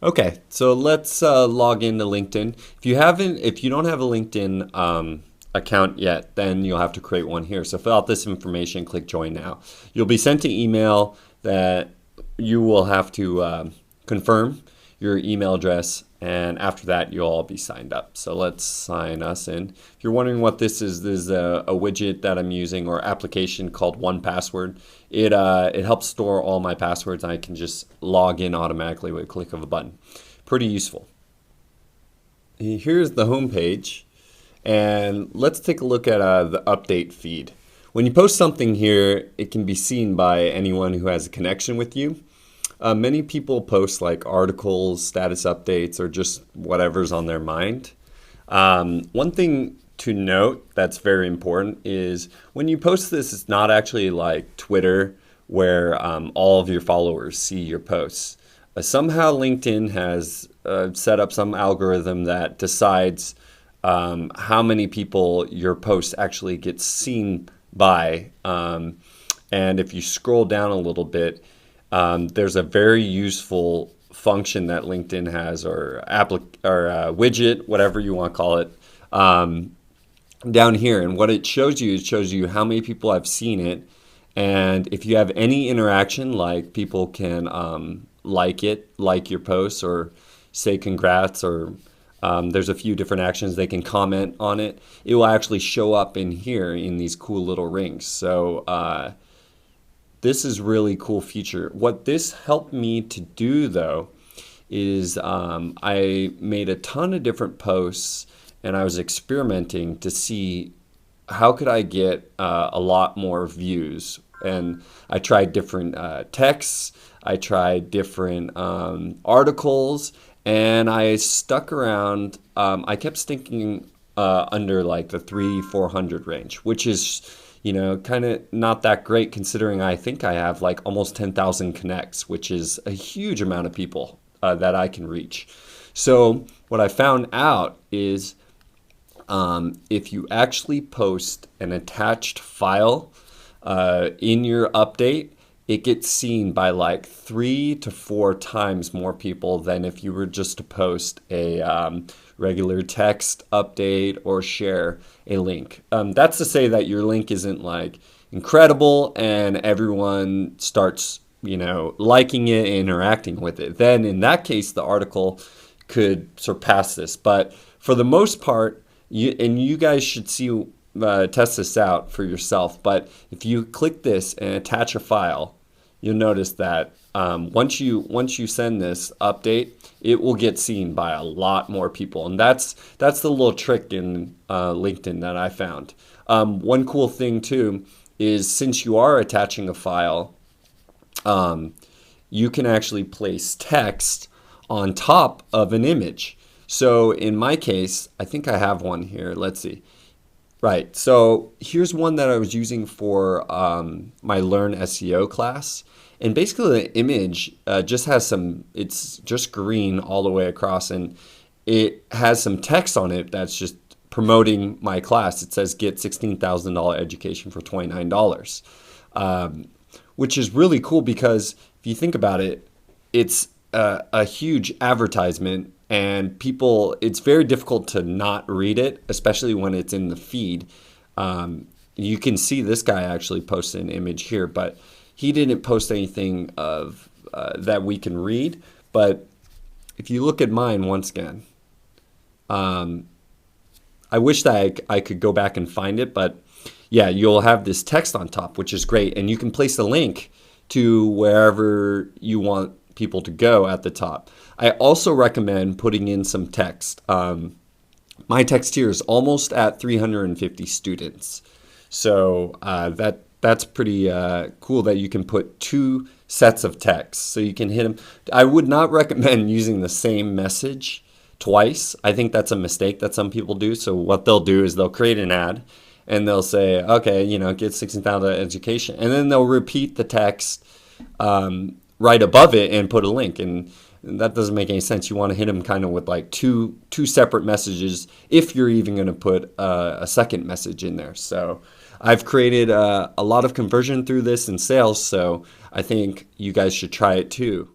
Okay, so let's log into LinkedIn. If you don't have a LinkedIn account yet, then you'll have to create one here. So fill out this information, click join now. You'll be sent an email that you will have to confirm your email address, and after that you'll all be signed up. So let's sign us in. If you're wondering what this is a widget that I'm using or application called 1Password. It helps store all my passwords, and I can just log in automatically with a click of a button. Pretty useful. Here's the home page, and let's take a look at the update feed. When you post something here, it can be seen by anyone who has a connection with you. Many people post like articles, status updates, or just whatever's on their mind. One thing to note that's very important is when you post this, it's not actually like Twitter where all of your followers see your posts. Somehow LinkedIn has set up some algorithm that decides how many people your post actually gets seen by. And if you scroll down a little bit, there's a very useful function that LinkedIn has, or widget, whatever you want to call it, down here. And what it shows you how many people have seen it. And if you have any interaction, like people can like your posts, or say congrats, or there's a few different actions. They can comment on it. It will actually show up in here in these cool little rings. So this is really cool feature. What this helped me to do though is I made a ton of different posts, and I was experimenting to see how could I get a lot more views. And I tried different texts, I tried different articles, and I stuck around. I kept sticking under like the 300-400 range, which is, kind of not that great considering I think I have like almost 10,000 connects, which is a huge amount of people that I can reach. So what I found out is if you actually post an attached file in your update, it gets seen by like 3 to 4 times more people than if you were just to post a regular text update or share a link. That's to say that your link isn't like incredible and everyone starts, liking it, interacting with it. Then in that case, the article could surpass this. But for the most part, you guys should test this out for yourself. But if you click this and attach a file, you'll notice that once you send this update, it will get seen by a lot more people. And that's the little trick in LinkedIn that I found. One cool thing too is since you are attaching a file, you can actually place text on top of an image. So in my case, I think I have one here. Let's see. Right, so here's one that I was using for my Learn SEO class. And basically the image just has it's just green all the way across, and it has some text on it that's just promoting my class. It says get $16,000 education for $29, which is really cool because if you think about it, it's a huge advertisement. And it's very difficult to not read it, especially when it's in the feed. You can see this guy actually posted an image here, but he didn't post anything of that we can read. But if you look at mine once again, I wish that I could go back and find it, but yeah, you'll have this text on top, which is great. And you can place a link to wherever you want people to go at the top. I also recommend putting in some text. My text here is almost at 350 students. So that's pretty cool that you can put 2 sets of text. So you can hit them. I would not recommend using the same message twice. I think that's a mistake that some people do. So what they'll do is they'll create an ad and they'll say, okay, get 16,000 education. And then they'll repeat the text right above it and put a link, and that doesn't make any sense. You want to hit them kind of with like two separate messages if you're even going to put a second message in there. So I've created a lot of conversion through this in sales, so I think you guys should try it too.